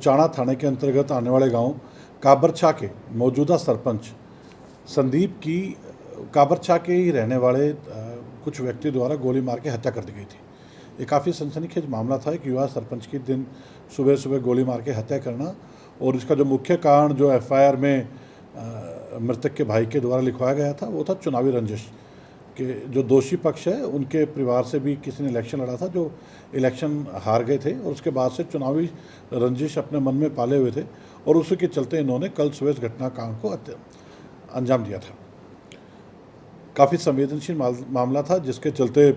उचाना थाने के अंतर्गत आने वाले गांव काबरछा के मौजूदा सरपंच संदीप की काबरछा के ही रहने वाले कुछ व्यक्ति द्वारा गोली मार के हत्या कर दी गई थी। ये काफ़ी सनसनीखेज मामला था कि युवा सरपंच की दिन सुबह सुबह गोली मार के हत्या करना, और इसका जो मुख्य कारण जो एफआईआर में मृतक के भाई के द्वारा लिखवाया गया था वो था चुनावी रंजिश कि जो दोषी पक्ष है उनके परिवार से भी किसी ने इलेक्शन लड़ा था, जो इलेक्शन हार गए थे और उसके बाद से चुनावी रंजिश अपने मन में पाले हुए थे और उसी के चलते इन्होंने कल सुबह इस घटनाकांड को अंजाम दिया था। काफ़ी संवेदनशील मामला था जिसके चलते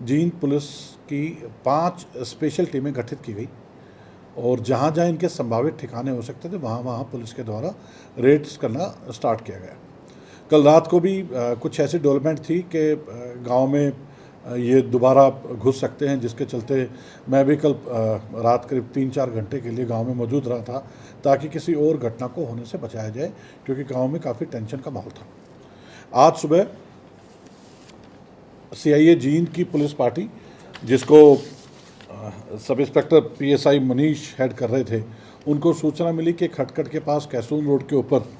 जींद पुलिस की 5 स्पेशल टीमें गठित की गई और जहाँ जहाँ इनके संभावित ठिकाने हो सकते थे वहाँ पुलिस के द्वारा रेड्स करना स्टार्ट किया गया। कल रात को भी कुछ ऐसी डेवलपमेंट थी कि गांव में ये दोबारा घुस सकते हैं, जिसके चलते मैं भी कल रात करीब 3-4 घंटे के लिए गांव में मौजूद रहा था ताकि किसी और घटना को होने से बचाया जाए, क्योंकि गांव में काफ़ी टेंशन का माहौल था। आज सुबह सीआईए जींद की पुलिस पार्टी, जिसको sub inspector PSI Manish head कर रहे थे, उनको सूचना मिली कि खटखट के पास कैसून रोड के ऊपर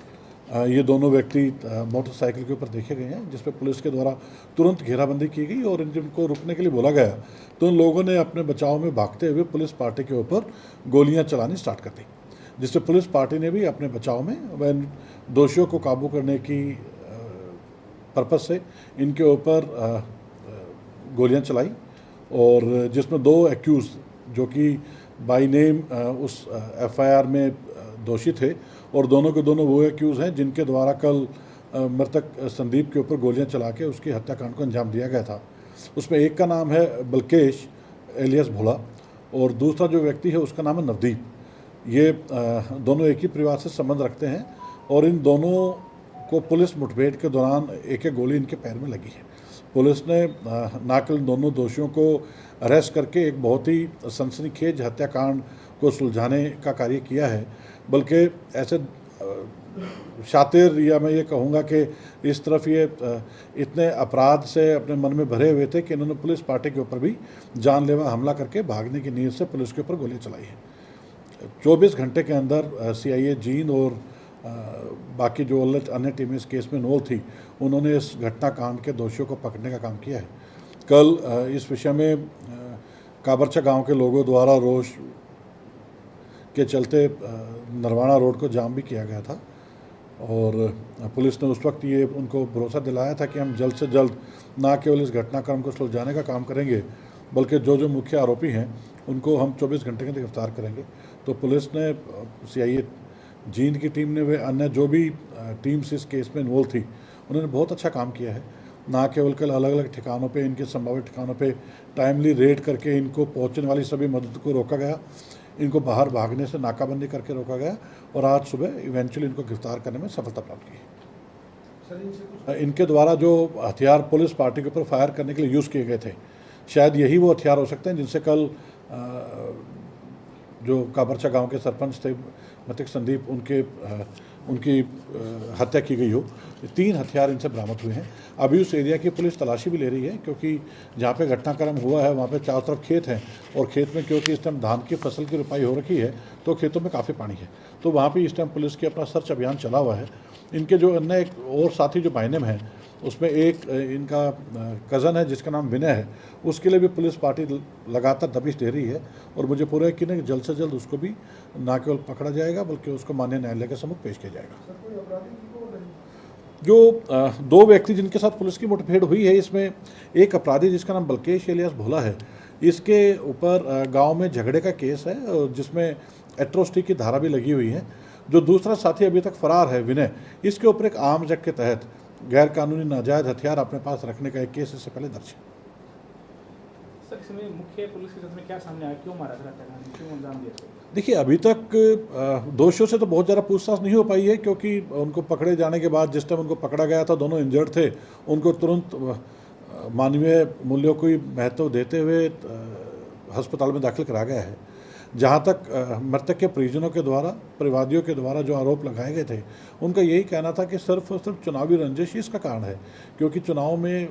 ये दोनों व्यक्ति मोटरसाइकिल के ऊपर देखे गए हैं, जिस पर पुलिस के द्वारा तुरंत घेराबंदी की गई और इनको रुकने के लिए बोला गया तो उन लोगों ने अपने बचाव में भागते हुए पुलिस पार्टी के ऊपर गोलियां चलानी स्टार्ट कर दी, जिससे पुलिस पार्टी ने भी अपने बचाव में व दोषियों को काबू करने की पर्पज़ से इनके ऊपर गोलियां चलाई, और जिसमें 2 एक्यूज़ जो कि बाई नेम उस एफआईआर में दोषी थे और दोनों के दोनों वो एक्यूज़ हैं जिनके द्वारा कल मृतक संदीप के ऊपर गोलियां चला के उसकी हत्याकांड को अंजाम दिया गया था। उसमें एक का नाम है बलकेश एलियास भोला और दूसरा जो व्यक्ति है उसका नाम है नवदीप। ये दोनों एक ही परिवार से संबंध रखते हैं और इन दोनों को पुलिस मुठभेड़ के दौरान एक गोली इनके पैर में लगी है। पुलिस ने ना केवल दोनों दोषियों को अरेस्ट करके एक बहुत ही सनसनीखेज हत्याकांड को सुलझाने का कार्य किया है, बल्कि ऐसे शातिर, या मैं ये कहूँगा कि इस तरफ ये इतने अपराध से अपने मन में भरे हुए थे कि इन्होंने पुलिस पार्टी के ऊपर भी जानलेवा हमला करके भागने की नीयत से पुलिस के ऊपर गोली चलाई है। 24 घंटे के अंदर सीआईए जींद और बाकी जो अन्य टीमें इस केस में इन्वॉल्व थी उन्होंने इस घटनाकांड के दोषियों को पकड़ने का काम किया है। कल इस विषय में काबरछा गांव के लोगों द्वारा रोष के चलते नरवाना रोड को जाम भी किया गया था और पुलिस ने उस वक्त ये उनको भरोसा दिलाया था कि हम जल्द से जल्द ना केवल इस घटनाक्रम को सुलझाने का काम करेंगे बल्कि जो मुख्य आरोपी हैं उनको हम 24 घंटे के अंदर गिरफ्तार करेंगे। तो पुलिस ने, सीआईए जींद की टीम ने, वे अन्य जो भी टीम्स इस केस में इन्वॉल्व थी, उन्होंने बहुत अच्छा काम किया है। ना केवल कल अलग अलग ठिकानों पे, इनके संभावित ठिकानों पे टाइमली रेड करके इनको पहुंचने वाली सभी मदद को रोका गया, इनको बाहर भागने से नाकाबंदी करके रोका गया और आज सुबह इवेंचुअली इनको गिरफ्तार करने में सफलता प्राप्त की। इनके द्वारा जो हथियार पुलिस पार्टी के ऊपर फायर करने के लिए यूज़ किए गए थे, शायद यही वो हथियार हो सकते हैं जिनसे कल जो काबरछा गांव के सरपंच थे मृतक संदीप, उनकी हत्या की गई हो। 3 हथियार इनसे बरामद हुए हैं। अभी उस एरिया की पुलिस तलाशी भी ले रही है, क्योंकि जहाँ पे घटनाक्रम हुआ है वहाँ पे चारों तरफ खेत हैं और खेत में क्योंकि इस टाइम धान की फसल की रुपाई हो रखी है तो खेतों में काफ़ी पानी है, तो वहाँ पे इस टाइम पुलिस की अपना सर्च अभियान चला हुआ है। इनके जो अन्य एक और साथी जो बाइनेम हैं, उसमें एक इनका कज़न है जिसका नाम विनय है, उसके लिए भी पुलिस पार्टी लगातार दबिश दे रही है और मुझे पूरा यकीन है कि जल्द से जल्द उसको भी ना केवल पकड़ा जाएगा बल्कि उसको माननीय न्यायालय के सम्मुख पेश किया जाएगा। जो 2 व्यक्ति जिनके साथ पुलिस की मुठभेड़ हुई है, इसमें एक अपराधी जिसका नाम बलकेश एलियास भोला है, इसके ऊपर गांव में झगड़े का केस है जिसमें एट्रोसिटी की धारा भी लगी हुई है। जो दूसरा साथी अभी तक फरार है विनय, इसके ऊपर एक आर्म्स एक्ट के तहत गैर कानूनी नाजायज हथियार अपने पास रखने का एक केस इससे पहले दर्ज है। सर, इसमें मुख्य पुलिस के साथ में क्या सामने आया, क्यों मारा था, क्यों अंजाम दिया? देखिए, अभी तक दोषियों से तो बहुत ज़्यादा पूछताछ नहीं हो पाई है, क्योंकि उनको पकड़े जाने के बाद जिस टाइम उनको पकड़ा गया था दोनों इंजर्ड थे, उनको तुरंत मानवीय मूल्यों को महत्व देते हुए अस्पताल में दाखिल करा गया है। जहाँ तक मृतक के परिजनों के द्वारा, परिवादियों के द्वारा जो आरोप लगाए गए थे, उनका यही कहना था कि सिर्फ और सिर्फ चुनावी रंजिश इसका कारण है, क्योंकि चुनाव में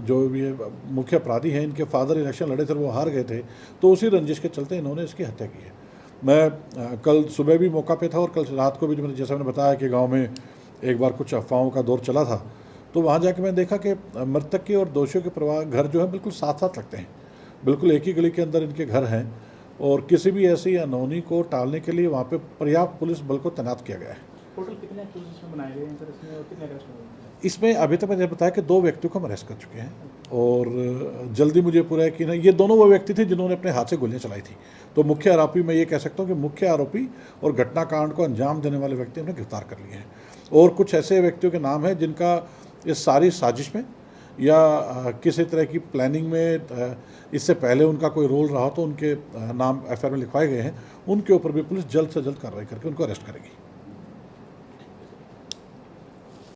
जो ये मुख्य अपराधी हैं, इनके फादर इलेक्शन लड़े थे, वो हार गए थे, तो उसी रंजिश के चलते इन्होंने इसकी हत्या की है। मैं कल सुबह भी मौका पे था और कल रात को भी जैसा मैंने बताया कि गांव में एक बार कुछ अफवाहों का दौर चला था, तो वहाँ जाके मैंने देखा कि मृतक के और दोषियों के परिवार घर जो है बिल्कुल साथ साथ लगते हैं, बिल्कुल एक ही गली के अंदर इनके घर हैं और किसी भी ऐसी अनहोनी को टालने के लिए वहाँ पे पर्याप्त पुलिस बल को तैनात किया गया है। टोटल कितने केसेस इसमें बनाए गए हैं सर इसमें, और कितने अरेस्ट हुए हैं? इसमें अभी तक मैंने बताया कि 2 व्यक्तियों को हम अरेस्ट कर चुके हैं और जल्दी मुझे पूरा है कि ना ये दोनों वो व्यक्ति थे जिन्होंने अपने हाथ से गोलियां चलाई थी। तो मुख्य आरोपी मैं ये कह सकता हूँ कि मुख्य आरोपी और घटनाकांड को अंजाम देने वाले व्यक्ति हमने गिरफ्तार कर लिए हैं और कुछ ऐसे व्यक्तियों के नाम हैं जिनका इस सारी साजिश में या किसी तरह की प्लानिंग में इससे पहले उनका कोई रोल रहा तो उनके नाम एफआईआर में लिखवाए गए हैं। उनके ऊपर भी पुलिस जल्द से जल्द कार्रवाई करके उनको अरेस्ट करेगी।